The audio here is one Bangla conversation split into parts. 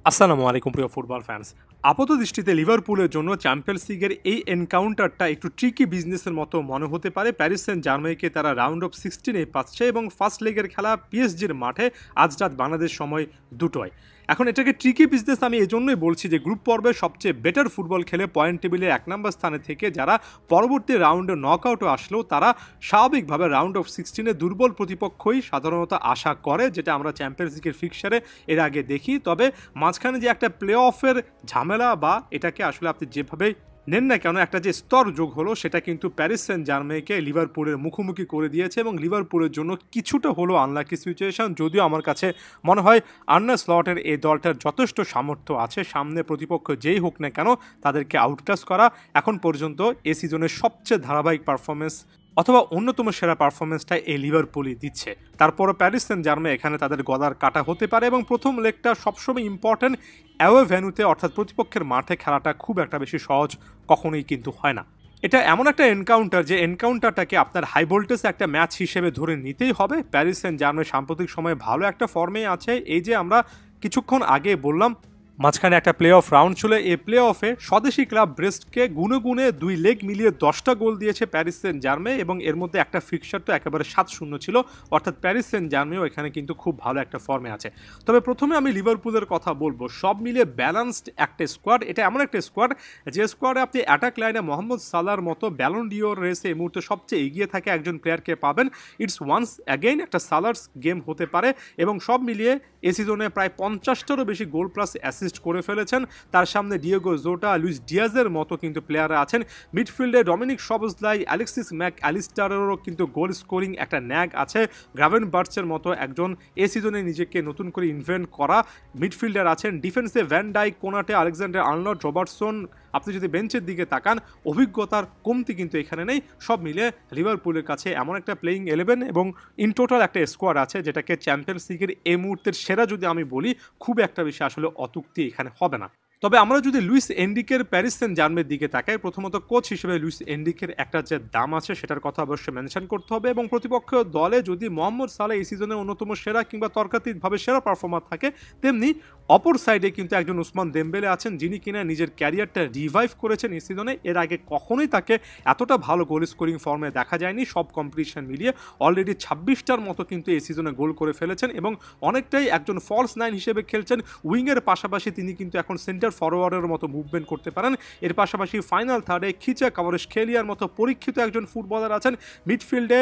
আসসালামু আলাইকুম প্রিয় ফুটবল ফ্যান্স। আপাত দৃষ্টিতে লিভারপুলের জন্য চ্যাম্পিয়ন্স লিগের এই এনকাউন্টারটা একটু ট্রিকি বিজনেসের মতো মনে হতে পারে। প্যারিস সেন্ট জার্মেইকে তারা রাউন্ড অফ 16-এ পাচ্ছে এবং ফার্স্ট লেগের খেলা পিএসজির মাঠে আজ রাত বাংলাদেশ সময় 2টোয়। এখন এটাকে ট্রিকি বিজনেস আমি এজন্যই বলছি যে গ্রুপ পর্বে সবচেয়ে বেটার ফুটবল খেলে পয়েন্ট টেবিলের 1 নম্বর স্থানে থেকে যারা পরবর্তী রাউন্ডে নকআউটে আসলেও তারা স্বাভাবিকভাবে রাউন্ড অফ 16-এ দুর্বল প্রতিপক্ষই সাধারণত আশা করে, যেটা আমরা চ্যাম্পিয়ন্স লিগের ফিক্সারে এর আগে দেখি। তবে মাঝখানে যে একটা প্লে অফের ঝামেলা বা এটাকে আসলে আপনি যেভাবে নেন না কেন একটা যে স্তর যোগ হলো সেটা কিন্তু প্যারিস সেন্ট জার্মেইকে লিভারপুলের মুখোমুখি করে দিয়েছে এবং লিভারপুলের জন্য কিছুটা হলো আনলাকি সিচুয়েশন। যদিও আমার কাছে মনে হয় আর্নে স্লটের এই দলটার যথেষ্ট সামর্থ্য আছে সামনে প্রতিপক্ষ যেই হোক না কেন তাদেরকে আউটক্লাস করা। এখন পর্যন্ত এই সিজনের সবচেয়ে ধারাবাহিক পারফরমেন্স অথবা অন্যতম সেরা পারফরমেন্সটা এই লিভারপুলই দিচ্ছে। তারপরও প্যারিস সেন্ট জার্মেই এখানে তাদের গদার কাটা হতে পারে এবং প্রথম লেগটা সবসময় ইম্পর্টেন্ট। অ্যাওয়ে ভেন্যুতে অর্থাৎ প্রতিপক্ষের মাঠে খেলাটা খুব একটা বেশি সহজ কখনোই কিন্তু হয় না। এটা এমন একটা এনকাউন্টার যে এনকাউন্টারটাকে আপনার হাই ভোল্টেজ একটা ম্যাচ হিসেবে ধরে নিতেই হবে। প্যারিস সেন্ট জার্মেই সাম্প্রতিক সময়ে ভালো একটা ফর্মেই আছে। এই যে আমরা কিছুক্ষণ আগে বললাম মাঝখানে একটা প্লে অফ রাউন্ড ছিল, এই প্লে অফে স্বদেশি ক্লাব ব্রেস্টকে গুনে গুনে 2 লেগ মিলিয়ে 10টা গোল দিয়েছে প্যারিস সেন্ট জার্মেই এবং এর মধ্যে একটা ফিক্সার তো একেবারে 7-0 ছিল, অর্থাৎ প্যারিস সেন্ট জার্মেইও এখানে কিন্তু খুব ভালো একটা ফর্মে আছে। তবে প্রথমে আমি লিভারপুলের কথা বলবো। সব মিলিয়ে ব্যালেন্সড একটা স্কোয়াড। এটা এমন একটা স্কোয়াড যে স্কোয়াডে আপনি অ্যাটাক লাইনে মোহাম্মদ সালার মতো ব্যালন ডিওর রেসে এই মুহূর্তে সবচেয়ে এগিয়ে থাকে একজন প্লেয়ারকে পাবেন। ইটস ওয়ান্স অ্যাগেইন একটা সালার্স গেম হতে পারে এবং সব মিলিয়ে এ সিজনে প্রায় 50টারও বেশি গোল প্লাস অ্যাসিস্ট করে ফেলেছেন। তার সামনে ডিয়েগো জোটা, লুইস ডিয়াজের মতো কিন্তু প্লেয়াররা আছেন। মিডফিল্ডে ডমিনিক সবজলাই, অ্যালেক্সিস ম্যাক অ্যালিস্টারেরও কিন্তু গোল স্কোরিং একটা ন্যাগ আছে। গ্রাভেন বার্চের মতো একজন এ সিজনে নিজেকে নতুন করে ইনভেন্ট করা মিডফিল্ডার আছেন। ডিফেন্সে Van Dijk, Konate, Alexander Arnold, Robertson. আপনি যদি বেঞ্চের দিকে তাকান অভিজ্ঞতার কমতি কিন্তু এখানে নেই। সব মিলে লিভারপুলের কাছে এমন একটা প্লেইং 11 এবং ইন টোটাল একটা স্কোয়াড আছে যেটাকে চ্যাম্পিয়ন্স লিগের এই মুহূর্তের সেরা যদি আমি বলি খুব একটা বেশি আসলে অতুক্তি এখানে হবে না। তবে আমরা যদি লুইস এনরিকের প্যারিস সেন্ট জার্মেইয়ের দিকে তাকাই, প্রথমত কোচ হিসেবে লুইস এনরিকের একটা যে দাম আছে সেটার কথা অবশ্যই মেনশন করতে হবে এবং প্রতিপক্ষ দলে যদি মোহাম্মদ সালাহ এই সিজনে অন্যতম সেরা কিংবা তর্কাতীতভাবে সেরা পারফর্মার থাকে, তেমনি অপর সাইডে কিন্তু একজন উসমান দেমবেলে আছেন যিনি কিনা নিজের ক্যারিয়ারটা রিভাইভ করেছেন এই সিজনে। এর আগে কখনোই তাকে এতটা ভালো গোল স্কোরিং ফর্মে দেখা যায়নি। সব কম্পিটিশন মিলিয়ে অলরেডি 26টার মতো কিন্তু এই সিজনে গোল করে ফেলেছেন এবং অনেকটাই একজন ফলস নাইন হিসেবে খেলছেন। উইংয়ের পাশাপাশি তিনি কিন্তু এখন সেন্টার ফরওয়ার্ডের মতো মুভমেন্ট করতে পারেন। এর পাশাপাশি ফাইনাল থার্ডে খিচা কাভারেজ খেলিয়ার মতো পরীক্ষিত একজন ফুটবলার আছেন। মিডফিল্ডে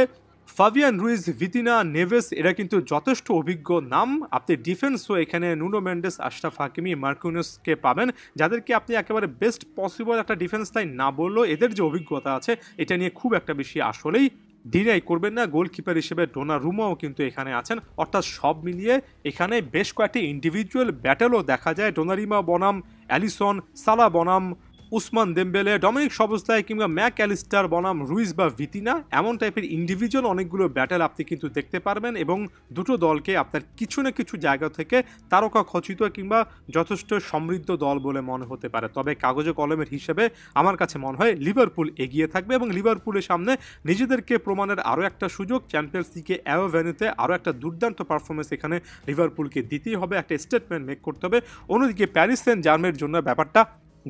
ফাবিয়ান রুইজ, ভিতিনা, নেভেস এরা কিন্তু যথেষ্ট অভিজ্ঞ নাম। আপনি ডিফেন্সও এখানে নুনো মেন্ডেস, আশরাফ হাকিমি, মার্কুনিসকে পাবেন, যাদেরকে আপনি একেবারে বেস্ট পসিবল একটা ডিফেন্স লাইন না বললেও এদের যে অভিজ্ঞতা আছে এটা নিয়ে খুব একটা বেশি আসলেই ডিনাই করবেন না। গোলকিপার হিসেবে ডোনারুমাও কিন্তু এখানে আছেন। অর্থাৎ সব মিলিয়ে এখানে বেশ কয়েকটি ইন্ডিভিজুয়াল ব্যাটেলও দেখা যায়। ডোনারিমা বনাম অ্যালিসন, সালা বনাম উসমান দেমবেলে, ডমিনিক সবজলাই কিংবা ম্যাক অ্যালিস্টার বনাম রুইজ বা ভিতিনা, এমন টাইপের ইন্ডিভিজুয়াল অনেকগুলো ব্যাটেল আপনি কিন্তু দেখতে পারবেন এবং দুটো দলকে আপনার কিছু না কিছু জায়গা থেকে তারকা খচিত কিংবা যথেষ্ট সমৃদ্ধ দল বলে মনে হতে পারে। তবে কাগজে কলমের হিসেবে আমার কাছে মনে হয় লিভারপুল এগিয়ে থাকবে এবং লিভারপুলের সামনে নিজেদেরকে প্রমাণের আরও একটা সুযোগ। চ্যাম্পিয়ন্স লিগে অ্যাওয়ে ভেন্যুতে আরও একটা দুর্দান্ত পারফরমেন্স এখানে লিভারপুলকে দিতেই হবে, একটা স্টেটমেন্ট মেক করতে হবে। অন্যদিকে প্যারিস সেন্ট জার্মেইয়ের জন্য ব্যাপারটা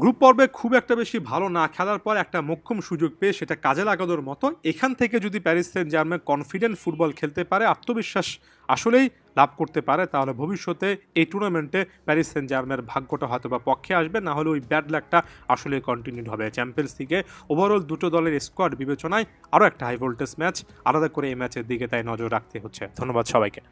গ্রুপ পর্বে খুব একটা বেশি ভালো না খেলার পর একটা মোক্ষম সুযোগ পেয়ে সেটা কাজে লাগানোর মতো। এখান থেকে যদি Paris Saint Germain confident football খেলতে পারে, আত্মবিশ্বাস আসলেই লাভ করতে পারে, তাহলে ভবিষ্যতে এই টুর্নামেন্টে প্যারিস সেন্ট জার্মেইয়ের ভাগ্যটা হয়তো বা পক্ষে আসবে, না হলে ওই ব্যাড লাকটা আসলে কন্টিনিউড হবে। চ্যাম্পিয়ন্স লিগে ওভারঅল দুটো দলের স্কোয়াড বিবেচনায় আরও একটা হাই ভোল্টেজ ম্যাচ, আলাদা করে এই ম্যাচের দিকে তাই নজর রাখতে হচ্ছে। ধন্যবাদ সবাইকে।